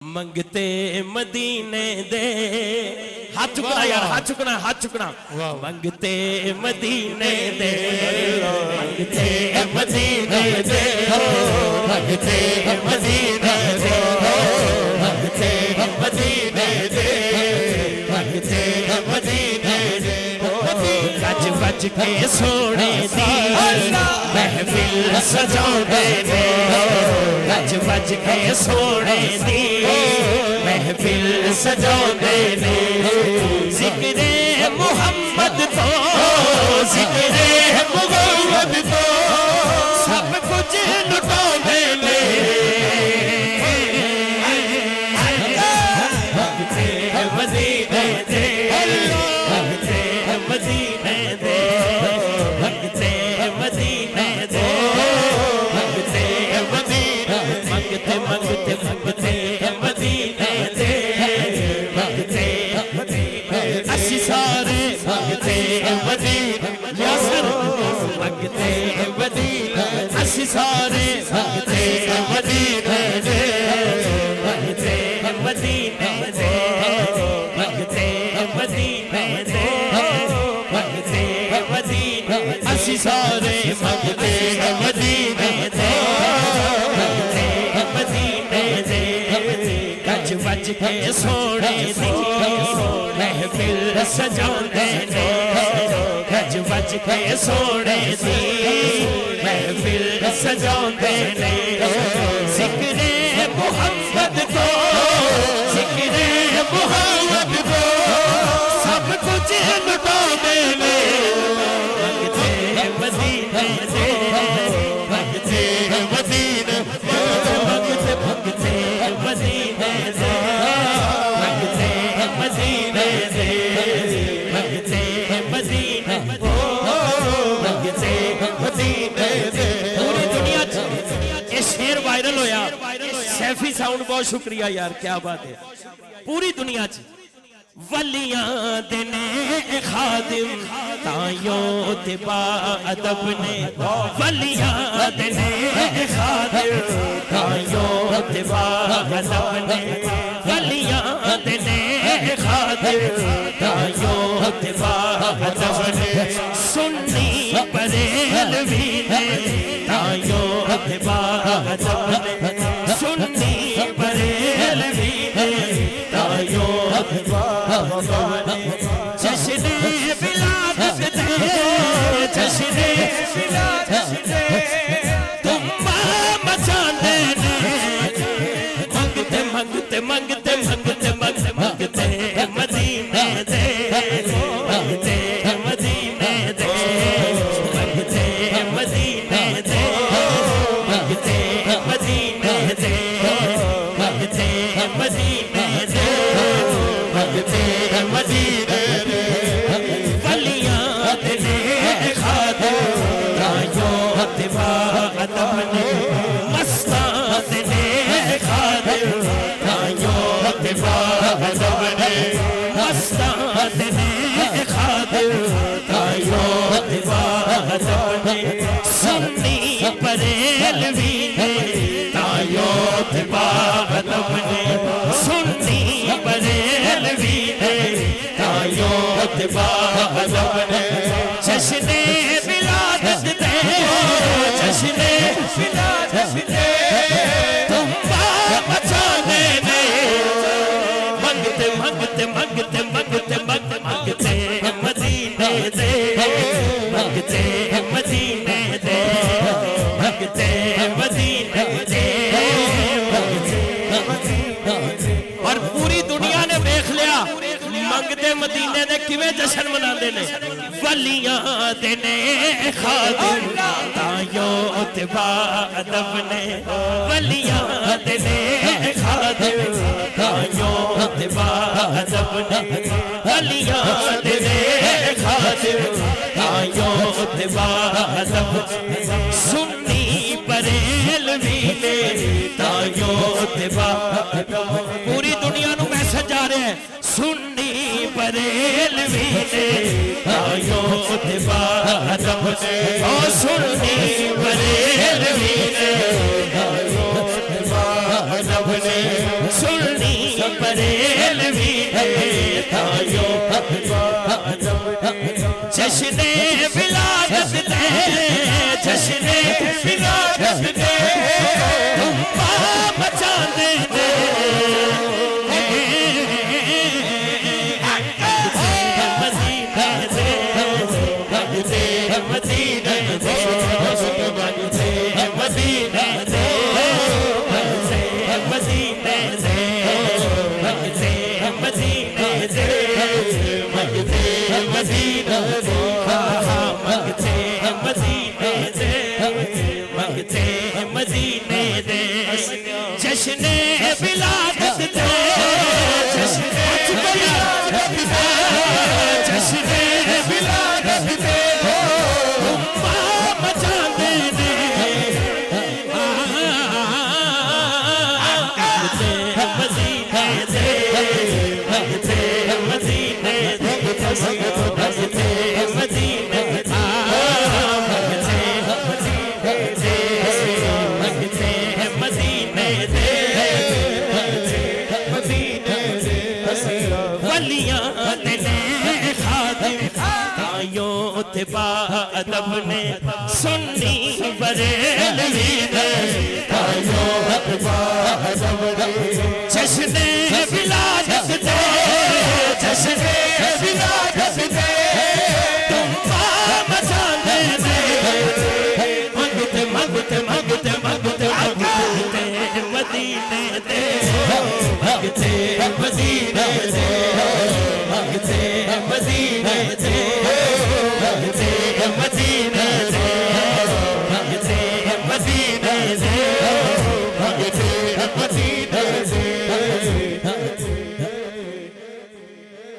منگتے مدینے دے ہاتھ چکنا یار ہاتھ چکنا منگتے مدینے دے منگتے مدینے دے منگتے مدینے دے منگتے مدینے دے منگتے مدینے دے گج بج کے سونے دی محفل سجاؤنے دے گج بج کے سونے دی محفل سجاؤنے دے ذکر محمد تو ذکر محمد تو سب کچھ لٹانے دے منگتے مدینے دے منگتے مدینے دے منگتے مدینے دے منگتے مدینے منگتے منگتے منگتے مدینے دے منگتے اسی سارے منگتے مدینے یاسر منگتے مدینے اسی سارے منگتے مدینے دے منگتے مدینے دے منگتے مدینے دے منگتے مدینے اسی سارے منگتے مدینے دے منگتے مدینے دے گج بج کے سونے دی محفل سجاؤنے دے گج بج کے سونے دی محفل سجاؤنے دے ذکر محمد کو ذکر محمد کو سب کچھ لٹانے دے منگتے مدینے دے منگتے مدینے منگتے منگتے مدینے دے منگتے مدینے دے منگتے مدینے منگتے مدینے دے پوری دنیا یہ شعر وائرل ہویا سیفی ساؤنڈ بہت شکریہ یار کیا بات ہے پوری دنیا ولیاں دینے خادم تائیوں تبا ادب نے ولیاں دینے خادم تائیوں تبا ادب نے ولیاں دینے خادم تائیوں تبا ادب نے سنی بریلوی نے تائیوں تبا ادب نے سنی بریلوی نے تائیوں تبا جشن ولادت دے جشن ولادت دے تم مچانے دے منگتے منگتے منگتے منگتے منگتے منگتے مدینے دے منگتے مدینے دے منگتے مدینے دے منگتے مدینے دے منگتے مدینے دے منگتے مدینے دے ولیاں دینے خادم تائیوں تبا ادب نے مستاں دینے خادم تائیوں تبا ادب نے مستاں دینے خادم تائیوں تبا ادب نے سنی بریلوی نے تائیوں تبا ادب نے سنی بریلوی نے تائیوں تبا ادب نے جشن ولادت دے جشن ولادت دے تم مچانے دے منگتے منگتے منگتے منگتے منگتے مدینے دے منگتے مدینے دے منگتے مدینے دے اور پوری دنیا نے دیکھ لیا منگتے مدینے دے کیویں جشن مناندے نے ولیاں دینے خادم تائیوں تبا ادب نے ولیاں دینے خادم تائیوں تبا ادب نے ولیاں دینے خادم تائیوں تبا ادب سنی بریلوی نے تائیوں تبا پوری دنیا نو میسج جا رہے ہیں سنی بریلوی نے تائیوں تبا ادب نے سنی بریلوی نے تائیوں تبا ادب نے سن بریلوی تائیوں جشن ولادت دے جشن ولادت دے تم پا مچاندے دے جشن ولادت دے جشن ولادت دے جشن ولادت دے امہ مچاندے دے مدینے دے مدینے دے مدینے با ادب نے سنی بریلوی دے جشن ولادت دے جشن ولادت دے تم پا مچاندے دے منگتے منگتے منگتے منگتے منگتے مدینے دے منگتے مدینے دے منگتے مدینے دے مدینے دے منگتے مدینے دے منگتے مدینے دے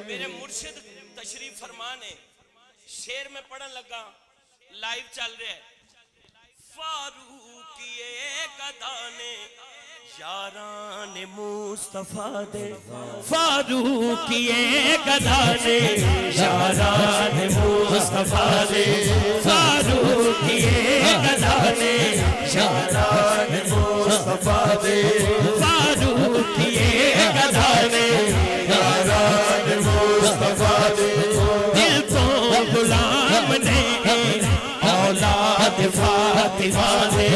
میرے مرشد تشریف فرمانے شیر میں پڑھن لگا لائیو چل رہے ہیں فاروقیے قدانے یاران مصطفیٰ دے فاروقیے قدانے یاران مصطفیٰ دے فاروقیے قدانے یاران مصطفیٰ دے فاروقیے قدانے یاران مصطفیٰ دے دل تو غلام نے اولاد فاطمہ دے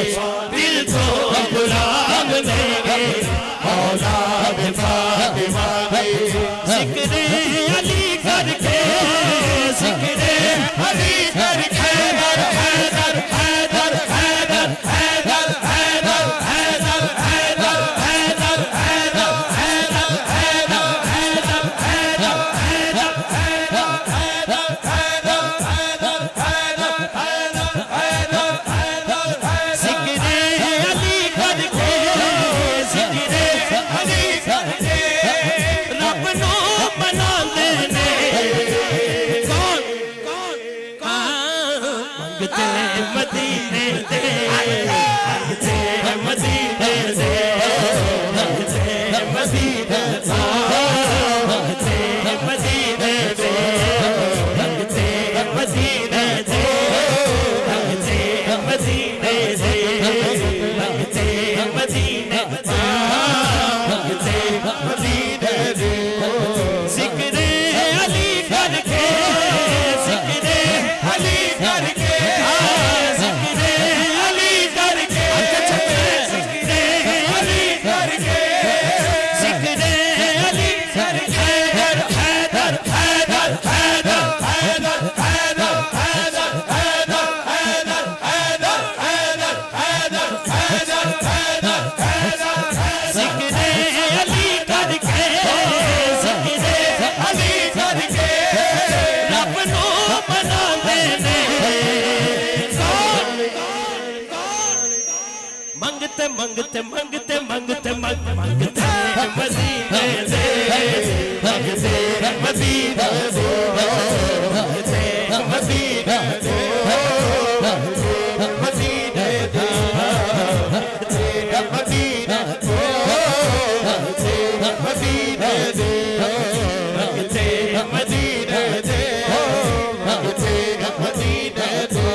دل تو غلام نے اولاد فاطمہ دے ذکر علی کر کے ذکر علی کر کے حیدر حیدر حیدر حیدر حیدر حیدر حیدر حیدر حیدر حیدر حیدر حیدر حیدر حیدر مدینے دے منگتے مدینے دے منگتے مدینے دے منگتے مدینے دے منگتے مدینے دے منگتے مدینے دے منگتے مدینے دے منگتے مدینے دے ذکر علی کر کے ذکر علی کر کے منگتے منگتے منگتے منگتے مدینے دے منگتے مدینے دے منگتے مدینے دے مدینے دے منگتے مدینے دے منگتے مدینے دے منگتے مدینے دے منگتے مدینے دے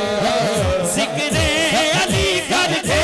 ذکر علی کر کے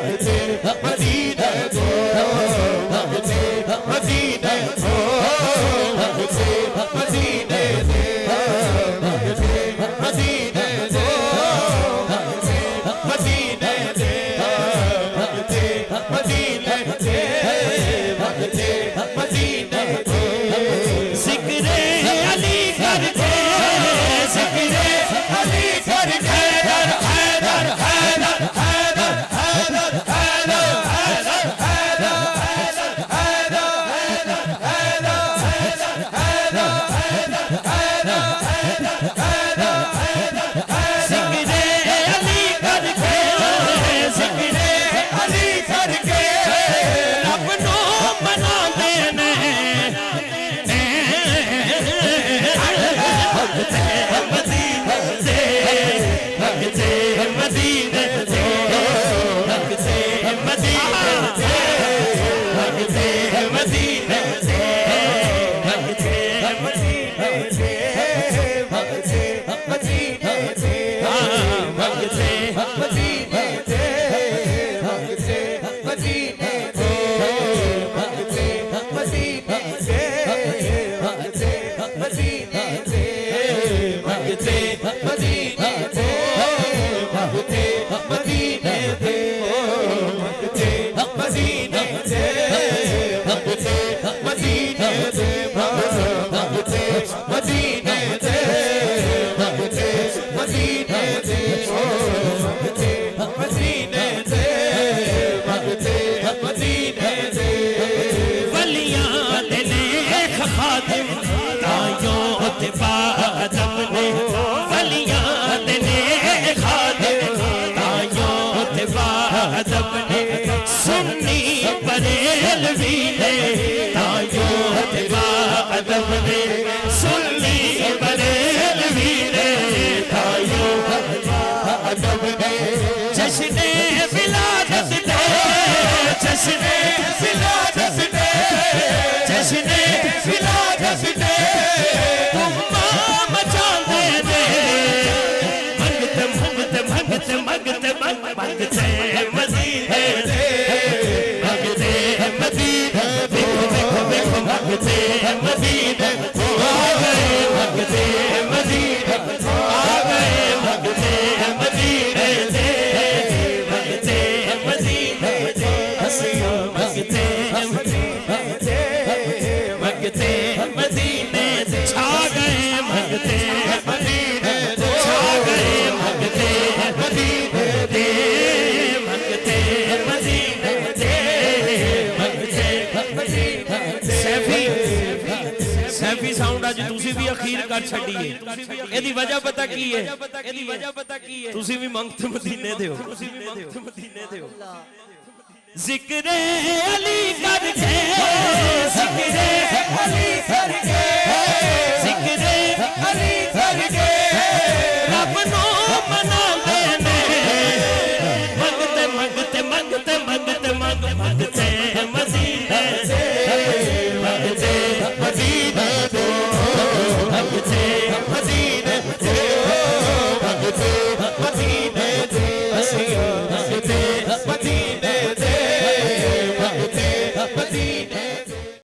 مدینے دو مجھے مدینے دو مجھے مدینے دے مجھے مدینے دو مدینے دے مجھے مدینے دے مجھے مدینے دے ذکر علی کر کے ذکر علی کر کے حیدر حیدر حیدر حیدر حیدر حیدر سنی بریلوی نے تایوں تبا ادب نے سنی بریلوی نے تایوں تبا ادب نے جشن ولادت دے جشن ولادت دے جشن ولادت دے اماں مچاندے دے منگتے منگتے منگتے منگتے منگتے مدینے دے منگتے مدینے دیکھو دیکھو دیکھو منگتے مدینے آ گئے منگتے مدینے آ گئے منگتے مدینے دے منگتے مدینے دے ہنسیوں منگتے مدینے دے منگتے مدینے دے چھا گئے منگتے مدینے دے چھا گئے منگتے مدینے دے منگتے مدینے دے منگتے مدینے دے سیفی ساؤنڈ آج تُسی بھی اخیر کر چھڑیے ایدی وجہ پتہ کی ہے تُسی بھی منگتے مدینے دے ہو ذکر علی کر کے ذکر علی کر کے ذکر علی کر کے